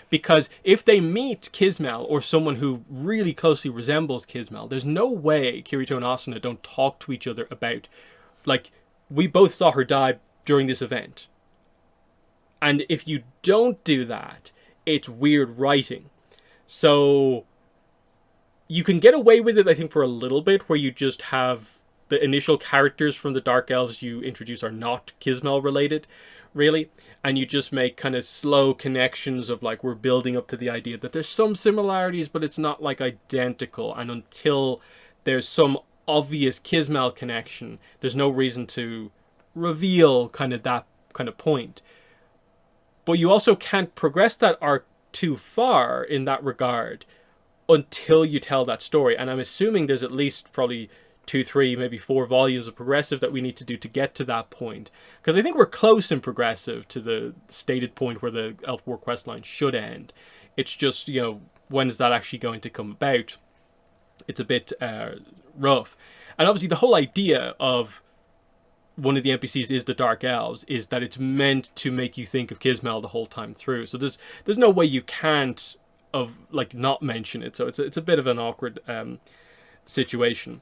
Speaker 1: Because if they meet Kismel or someone who really closely resembles Kismel, there's no way Kirito and Asuna don't talk to each other about, like, we both saw her die during this event. And if you don't do that, it's weird writing. So you can get away with it, I think, for a little bit, where you just have the initial characters from the Dark Elves you introduce are not Kismel related, really. And you just make kind of slow connections of like, we're building up to the idea that there's some similarities, but it's not like identical. And until there's some obvious Kismel connection, there's no reason to reveal kind of that kind of point. But you also can't progress that arc too far in that regard until you tell that story. And I'm assuming there's at least probably 2, 3, maybe 4 volumes of Progressive that we need to do to get to that point. Because I think we're close in Progressive to the stated point where the Elf War questline should end. It's just, you know, when is that actually going to come about? It's a bit rough. And obviously the whole idea of one of the NPCs is the Dark Elves is that it's meant to make you think of Kismel the whole time through. So there's no way you can't not mention it. So it's a bit of an awkward situation.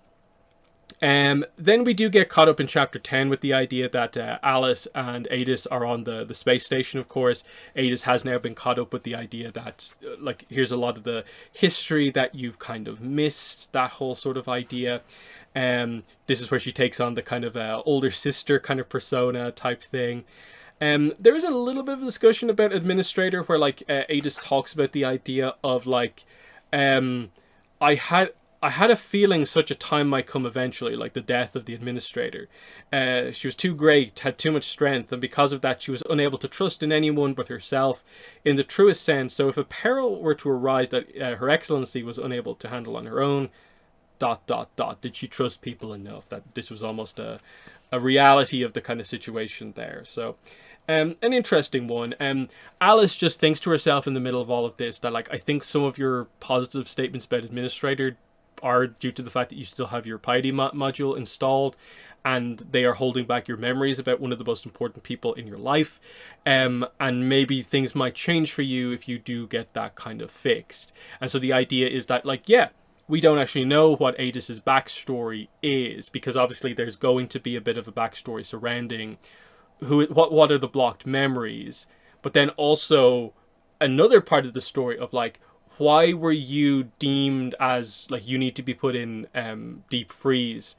Speaker 1: Then we do get caught up in chapter 10 with the idea that Alice and Adis are on the space station, of course. Adis has now been caught up with the idea that, here's a lot of the history that you've kind of missed, that whole sort of idea. This is where she takes on the kind of older sister kind of persona type thing. There is a little bit of a discussion about Administrator where, Adis talks about the idea of, I had a feeling such a time might come eventually, like the death of the Administrator. She was too great, had too much strength, and because of that she was unable to trust in anyone but herself in the truest sense. So if a peril were to arise that Her Excellency was unable to handle on her own, ... did she trust people enough? That this was almost a reality of the kind of situation there. So an interesting one. Alice just thinks to herself in the middle of all of this that, I think some of your positive statements about Administrator are due to the fact that you still have your piety module installed, and they are holding back your memories about one of the most important people in your life. And maybe things might change for you if you do get that kind of fixed. And so the idea is that, we don't actually know what Adis's backstory is, because obviously there's going to be a bit of a backstory surrounding what are the blocked memories, but then also another part of the story of why were you deemed as you need to be put in deep freeze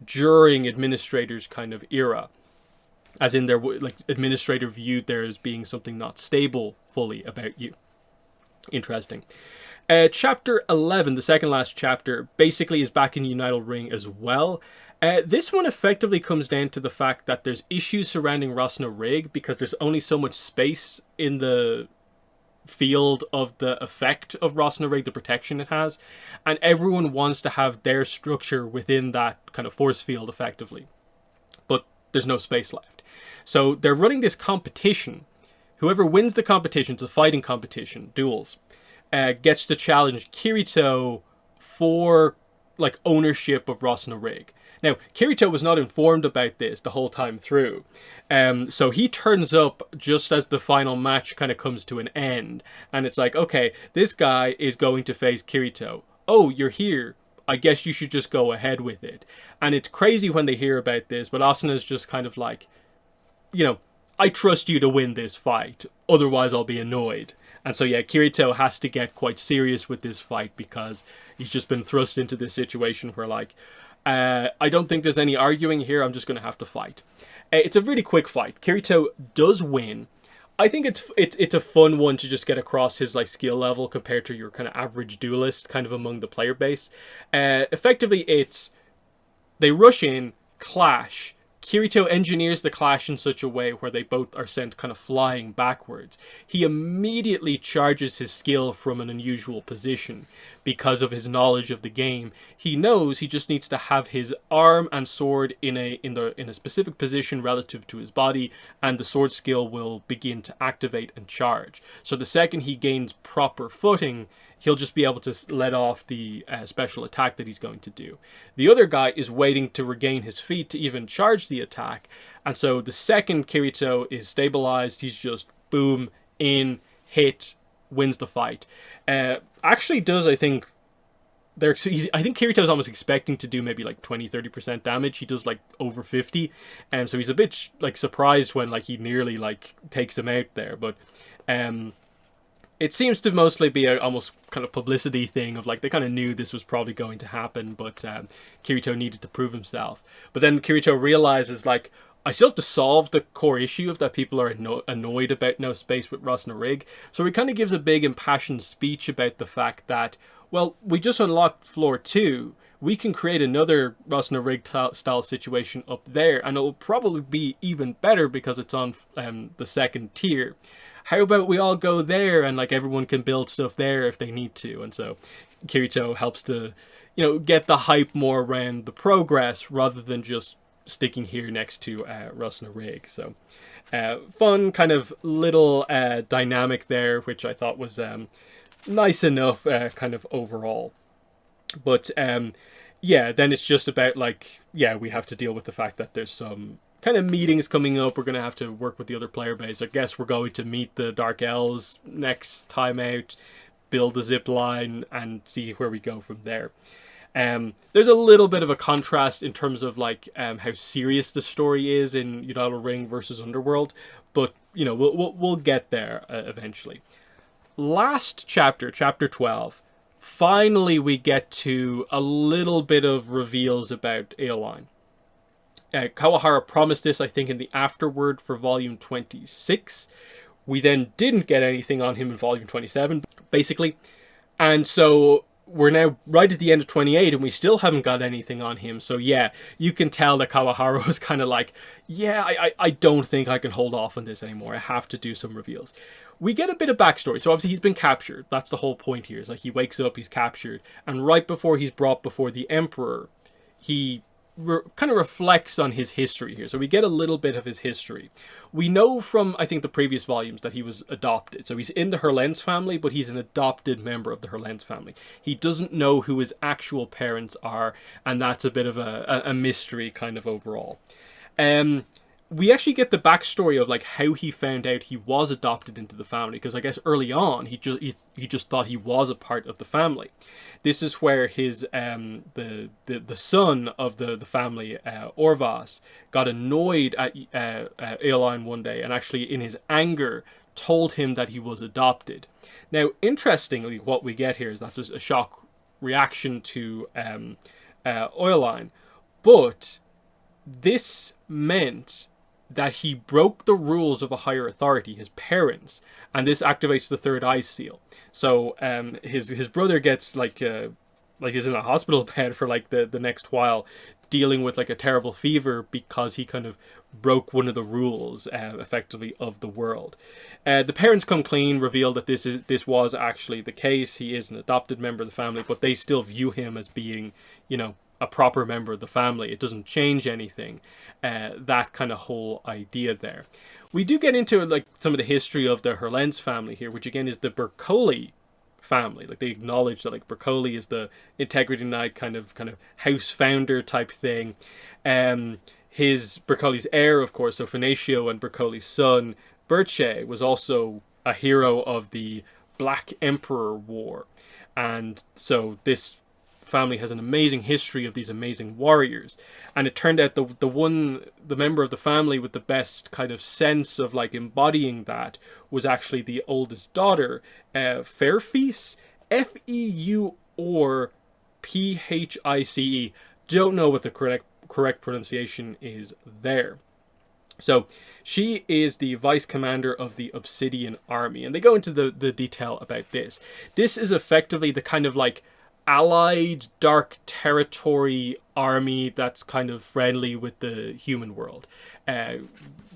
Speaker 1: during Administrator's kind of era, as in there Administrator viewed there as being something not stable fully about you. Interesting. Chapter 11, the second last chapter, basically is back in Unital Ring as well. This one effectively comes down to the fact that there's issues surrounding Rosna Rig because there's only so much space in the field of the effect of Rosna Rig, the protection it has, and everyone wants to have their structure within that kind of force field effectively. But there's no space left. So they're running this competition. Whoever wins the competition, it's a fighting competition, duels, gets to challenge Kirito for like ownership of Rosna Rig. Now, Kirito was not informed about this the whole time through. So he turns up just as the final match kind of comes to an end. And it's like, okay, this guy is going to face Kirito. Oh, you're here. I guess you should just go ahead with it. And it's crazy when they hear about this, but Asuna's just kind of like, you know, I trust you to win this fight. Otherwise, I'll be annoyed. And so, yeah, Kirito has to get quite serious with this fight because he's just been thrust into this situation where, like, I don't think there's any arguing here. I'm just going to have to fight. It's a really quick fight. Kirito does win. I think it's a fun one to just get across his like skill level compared to your kind of average duelist kind of among the player base. Effectively, they rush in, clash. Kirito engineers the clash in such a way where they both are sent kind of flying backwards. He immediately charges his skill from an unusual position because of his knowledge of the game. He knows he just needs to have his arm and sword in a specific position relative to his body, and the sword skill will begin to activate and charge. So the second he gains proper footing, he'll just be able to let off the special attack that he's going to do. The other guy is waiting to regain his feet to even charge the attack. And so the second Kirito is stabilized, he's just boom, in, hit, wins the fight. Actually does, I think, I think Kirito's almost expecting to do maybe like 20-30% damage. He does like over 50. And so he's a bit like surprised when like he nearly like takes him out there. But it seems to mostly be a almost kind of publicity thing of like they kind of knew this was probably going to happen, but Kirito needed to prove himself. But then Kirito realizes like, I still have to solve the core issue of that people are annoyed about no space with Rosna Rig. So he kind of gives a big impassioned speech about the fact that, well, we just unlocked floor 2. We can create another Rosna Rig style situation up there, and it will probably be even better because it's on the second tier. How about we all go there and like everyone can build stuff there if they need to? And so Kirito helps to, you know, get the hype more around the progress rather than just sticking here next to Rosna Rig. So fun kind of little dynamic there, which I thought was nice enough kind of overall. But yeah, then it's just about like, yeah, we have to deal with the fact that there's some kind of meetings coming up. We're going to have to work with the other player base. I guess we're going to meet the Dark Elves next time out, build a zip line, and see where we go from there. There's a little bit of a contrast in terms of like how serious the story is in Unital Ring versus Underworld, but you know we'll get there eventually. Last chapter, chapter 12. Finally, we get to a little bit of reveals about Aoline. Kawahara promised this, I think, in the afterword for volume 26. We then didn't get anything on him in volume 27, basically. And so we're now right at the end of 28 and we still haven't got anything on him. So yeah, you can tell that Kawahara was kind of like, yeah, I don't think I can hold off on this anymore. I have to do some reveals. We get a bit of backstory. So obviously he's been captured. That's the whole point here. Is like he wakes up, he's captured. And right before he's brought before the Emperor, he kind of reflects on his history here. So we get a little bit of his history. We know from, I think, the previous volumes that he was adopted. So he's in the Herlens family, but he's an adopted member of the Herlens family. He doesn't know who his actual parents are, and that's a bit of a mystery kind of overall. We actually get the backstory of like how he found out he was adopted into the family, because I guess early on he just thought he was a part of the family. This is where his the son of the family, Orvas, got annoyed at Aoline one day, and actually in his anger told him that he was adopted. Now, interestingly, what we get here is that's a shock reaction to Aoline, but this meant that he broke the rules of a higher authority, his parents, and this activates the third eye seal. So his brother gets like he's in a hospital bed for like the next while, dealing with like a terrible fever because he kind of broke one of the rules effectively of the world. The parents come clean, reveal that this was actually the case. He is an adopted member of the family, but they still view him as being, you know, a proper member of the family. It doesn't change anything. That kind of whole idea there. We do get into like some of the history of the Herlens family here, which again is the Bercoli family. Like, they acknowledge that, like, Bercoli is the Integrity Knight kind of house founder type thing. His Bercoli's heir, of course, so Finatio, and Bercoli's son Berche was also a hero of the Black Emperor War, and so this family has an amazing history of these amazing warriors. And it turned out the member of the family with the best kind of sense of like embodying that was actually the oldest daughter, Fairfice, Feu or Phice. Don't know what the correct pronunciation is there. So she is the vice commander of the Obsidian Army, and they go into the detail about this. This is effectively the kind of like allied dark territory army that's kind of friendly with the human world.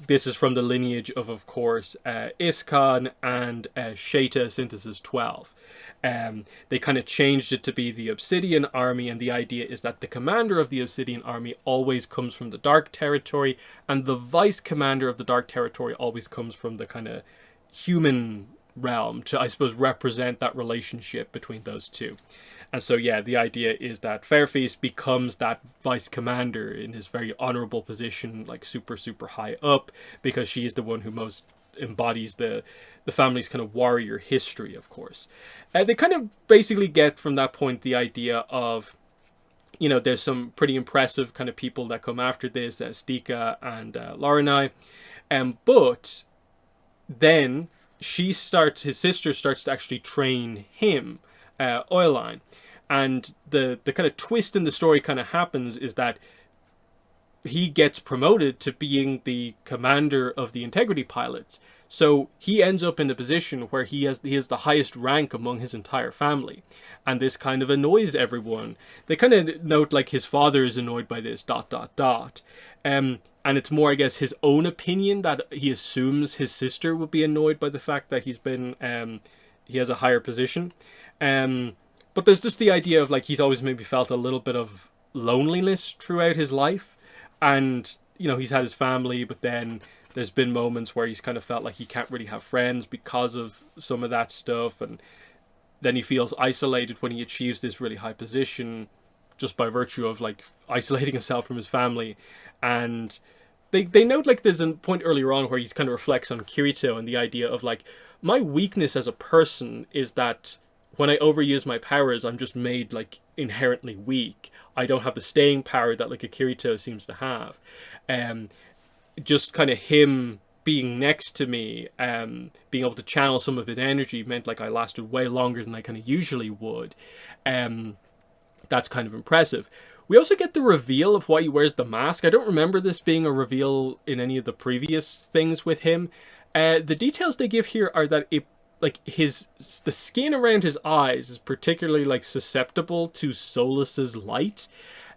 Speaker 1: This is from the lineage of course, Iskan and Sheta Synthesis 12. They kind of changed it to be the Obsidian Army, and the idea is that the commander of the Obsidian Army always comes from the Dark Territory, and the vice commander of the Dark Territory always comes from the kind of human realm to, I suppose, represent that relationship between those two. And so, yeah, the idea is that Fairfice becomes that vice commander in his very honorable position, like super, super high up, because she is the one who most embodies the family's kind of warrior history, of course. They kind of basically get from that point the idea of, you know, there's some pretty impressive kind of people that come after this, Stika and Laurenai. But then his sister starts to actually train him, Oiline. And the kind of twist in the story kind of happens is that he gets promoted to being the commander of the Integrity pilots. So he ends up in a position where he has the highest rank among his entire family. And this kind of annoys everyone. They kind of note like his father is annoyed by this, ... And it's more, I guess, his own opinion that he assumes his sister would be annoyed by the fact that he has a higher position. But there's just the idea of like he's always maybe felt a little bit of loneliness throughout his life. And, you know, he's had his family, but then there's been moments where he's kind of felt like he can't really have friends because of some of that stuff. And then he feels isolated when he achieves this really high position just by virtue of like isolating himself from his family. And they note like there's a point earlier on where he kind of reflects on Kirito and the idea of like, my weakness as a person is that when I overuse my powers, I'm just made like inherently weak. I don't have the staying power that like a Kirito seems to have. Just kind of him being next to me, being able to channel some of his energy meant like I lasted way longer than I kind of usually would. That's kind of impressive. We also get the reveal of why he wears the mask. I don't remember this being a reveal in any of the previous things with him. The details they give here are that it, like the skin around his eyes is particularly like susceptible to Solus's light,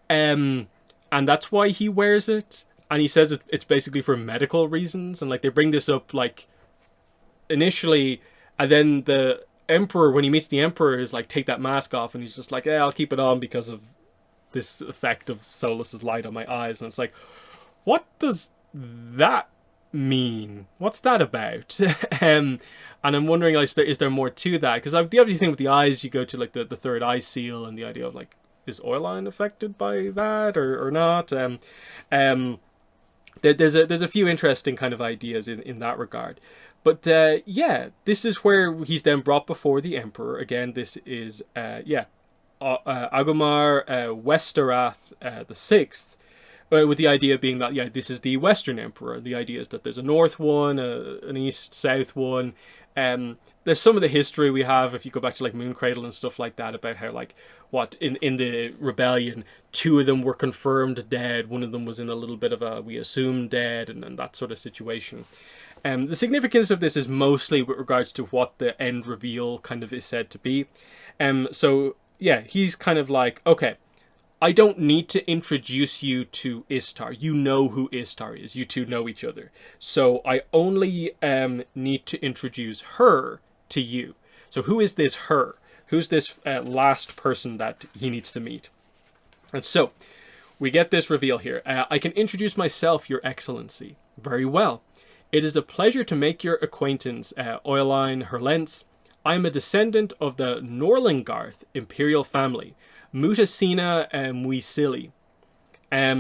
Speaker 1: and that's why he wears it. And he says it's basically for medical reasons. And like they bring this up like initially, and then the Emperor, when he meets the Emperor, is like, take that mask off, and he's just like, yeah, I'll keep it on because of this effect of Solus's light on my eyes. And it's like, what does that mean? What's that about? And I'm wondering, like, is there more to that? Because the other thing with the eyes, you go to like the third eye seal, and the idea of like, is Oiline affected by that or not? There's a few interesting kind of ideas in that regard. But yeah, this is where he's then brought before the Emperor. Again, this is Agumar Westerath the Sixth. With the idea being that, yeah, this is the Western Emperor. The idea is that there's a North one, an East-South one. There's some of the history we have, if you go back to like Mooncradle and stuff like that, about how like, what, in the rebellion, 2 of them were confirmed dead, 1 of them was in a little bit of a, we assume, dead, and that sort of situation. The significance of this is mostly with regards to what the end reveal kind of is said to be. So, yeah, he's kind of like, okay, I don't need to introduce you to Istar. You know who Istar is. You two know each other. So I only need to introduce her to you. So who is this her? Who's this last person that he needs to meet? And so we get this reveal here. I can introduce myself, Your Excellency. Very well. It is a pleasure to make your acquaintance, Oiline Herlentz. I'm a descendant of the Norlingarth imperial family, Mutasina and Muisili.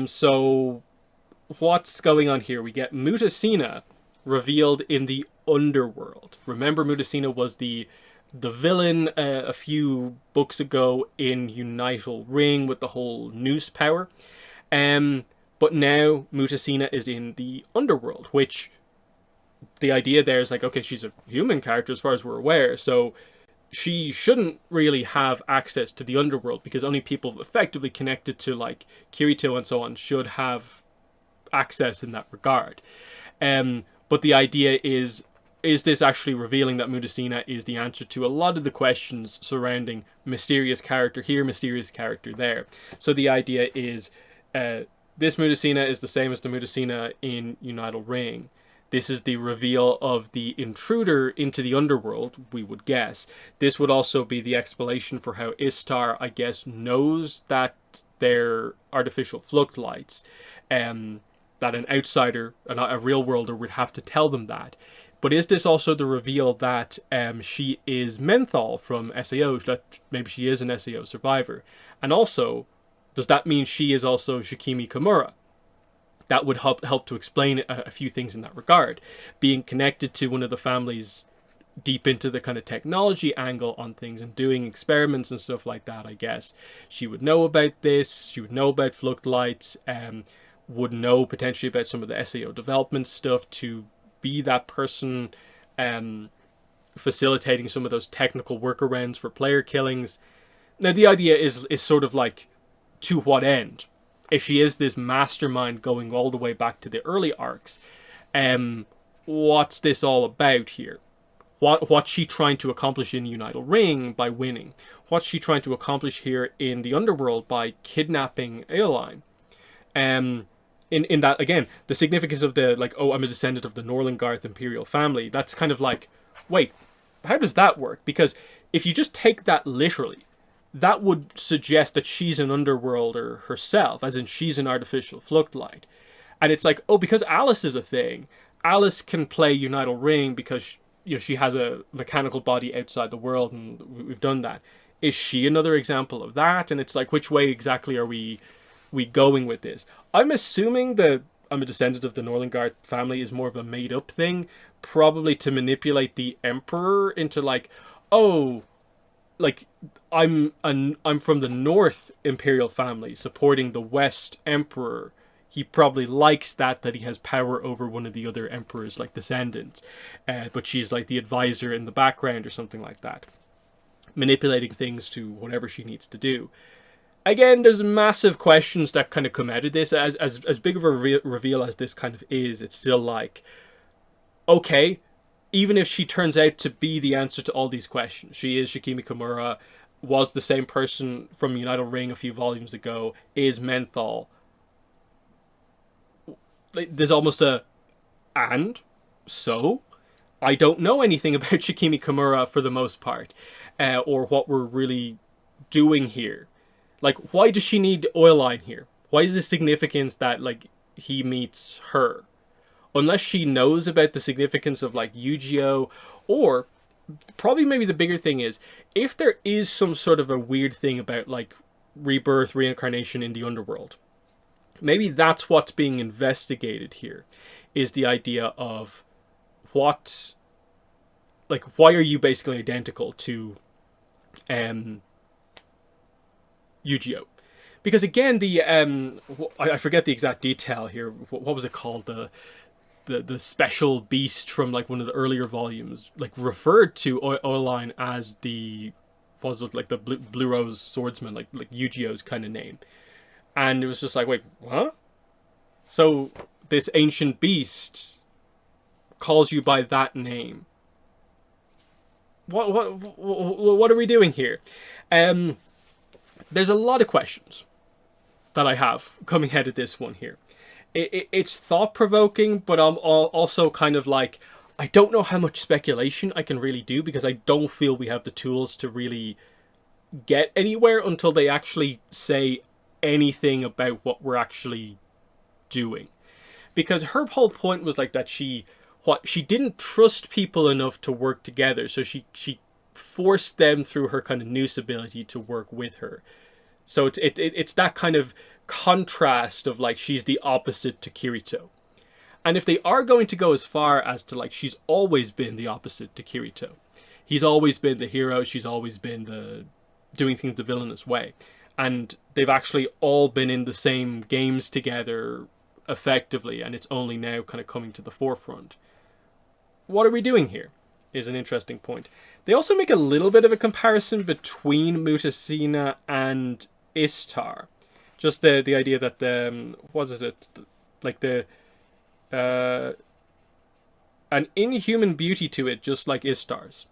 Speaker 1: So what's going on here? We get Mutasina revealed in the underworld. Remember, Mutasina was the villain a few books ago in Unital Ring with the whole noose power. But now Mutasina is in the underworld, which the idea there is like, okay, she's a human character as far as we're aware, so she shouldn't really have access to the underworld because only people effectively connected to like Kirito and so on should have access in that regard. But the idea is this actually revealing that Mutasina is the answer to a lot of the questions surrounding mysterious character here, mysterious character there. So the idea is this Mutasina is the same as the Mutasina in Unital Ring. This is the reveal of the intruder into the underworld, we would guess. This would also be the explanation for how Istar, I guess, knows that they're artificial fluctlights. That an outsider, a real worlder, would have to tell them that. But is this also the reveal that she is Menthol from SAO, that maybe she is an SAO survivor? And also, does that mean she is also Shikimi Kimura? That would help to explain a few things in that regard. Being connected to one of the families deep into the kind of technology angle on things and doing experiments and stuff like that, I guess. She would know about this, she would know about fluctlights, would know potentially about some of the SAO development stuff to be that person facilitating some of those technical workarounds for player killings. Now the idea is sort of like, to what end? If she is this mastermind going all the way back to the early arcs, what's this all about here? What's she trying to accomplish in Unital Ring by winning? What's she trying to accomplish here in the underworld by kidnapping Aeoline? In that, again, the significance of the, like, oh, I'm a descendant of the Norlingarth imperial family, that's kind of like, wait, how does that work? Because if you just take that literally, that would suggest that she's an underworlder herself, as in she's an artificial fluctlight. And it's like, oh, because Alice is a thing, Alice can play Unital Ring because she has a mechanical body outside the world, and we've done that. Is she another example of that? And it's like, which way exactly are we going with this? I'm assuming that I'm a descendant of the Norlingarth family is more of a made-up thing, probably to manipulate the Emperor into like, oh, like I'm from the North Imperial family supporting the West Emperor. He probably likes that he has power over one of the other emperors, like descendants, but she's like the advisor in the background or something like that, manipulating things to whatever she needs to do. Again, there's massive questions that kind of come out of this. As big of a reveal as this kind of is, it's still like, okay, even if she turns out to be the answer to all these questions, she is Shikimi Kimura, was the same person from Unital Ring a few volumes ago, is Menthol. There's almost so I don't know anything about Shikimi Kimura for the most part, or what we're really doing here. Like, why does she need Aeoline here? Why is the significance that, like, he meets her? Unless she knows about the significance of, like, Yu-Gi-Oh! Or, probably maybe the bigger thing is, if there is some sort of a weird thing about, like, rebirth, reincarnation in the underworld, maybe that's what's being investigated here, is the idea of what, like, why are you basically identical to Yu-Gi-Oh! Because again, the I forget the exact detail here. What was it called? The special beast from like one of the earlier volumes, like referred to Aeoline as the, what was it, like the Blue Rose Swordsman, like Yu-Gi-Oh's kind of name, and it was just like, wait, what? So this ancient beast calls you by that name. What are we doing here? There's a lot of questions that I have coming out of this one here. It's thought-provoking, but I'm also kind of like, I don't know how much speculation I can really do, because I don't feel we have the tools to really get anywhere until they actually say anything about what we're actually doing. Because her whole point was like that she didn't trust people enough to work together, so she forced them through her kind of noose ability to work with her. So it's that kind of contrast of like she's the opposite to Kirito. And if they are going to go as far as to like she's always been the opposite to Kirito, he's always been the hero, she's always been the doing things the villainous way, and they've actually all been in the same games together effectively, and it's only now kind of coming to the forefront. What are we doing here is an interesting point. They also make a little bit of a comparison between Mutasina and Istar. Just the idea that the what is it, like the an inhuman beauty to it, just like Istar's.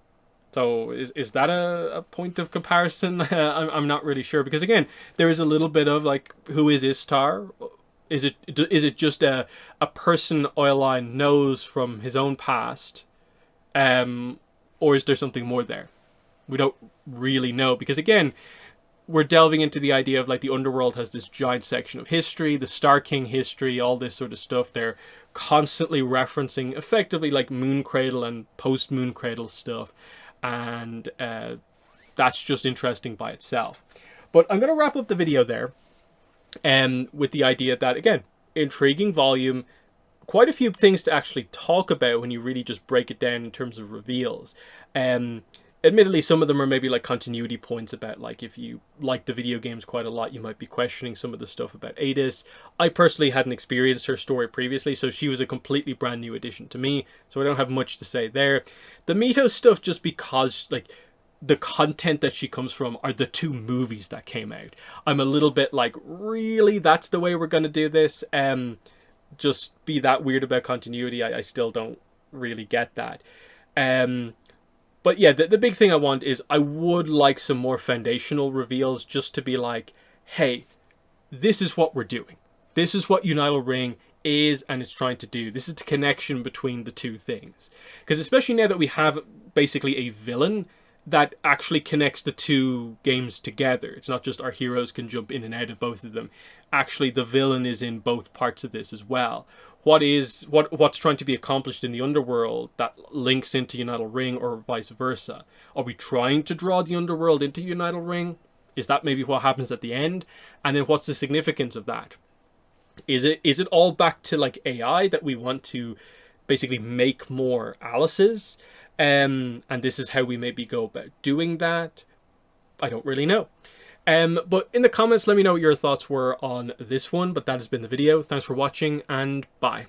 Speaker 1: So is that a point of comparison? I'm not really sure, because again, there is a little bit of like, who is Istar? Is it just a person Oilein knows from his own past, or is there something more there? We don't really know, because again, we're delving into the idea of like the underworld has this giant section of history, the Star King history, all this sort of stuff. They're constantly referencing effectively like Moon Cradle and post Moon Cradle stuff, and that's just interesting by itself. But I'm going to wrap up the video there, with the idea that, again, intriguing volume, quite a few things to actually talk about when you really just break it down in terms of reveals. Admittedly, some of them are maybe like continuity points about like, if you like the video games quite a lot, you might be questioning some of the stuff about Adis. I personally hadn't experienced her story previously, so she was a completely brand new addition to me, so I don't have much to say there. The Mito stuff, just because like the content that she comes from are the 2 movies that came out. I'm a little bit like, really? That's the way we're going to do this? Just be that weird about continuity. I still don't really get that. But yeah, the big thing I want is I would like some more foundational reveals, just to be like, hey, this is what we're doing. This is what Unital Ring is and it's trying to do. This is the connection between the 2 things. Because especially now that we have basically a villain that actually connects the 2 games together. It's not just our heroes can jump in and out of both of them. Actually, the villain is in both parts of this as well. What's trying to be accomplished in the underworld that links into Unital Ring, or vice versa? Are we trying to draw the underworld into Unital Ring? Is that maybe what happens at the end? And then what's the significance of that? Is it all back to like AI that we want to basically make more Alice's? And this is how we maybe go about doing that? I don't really know. But in the comments, let me know what your thoughts were on this one. But that has been the video. Thanks for watching, and bye.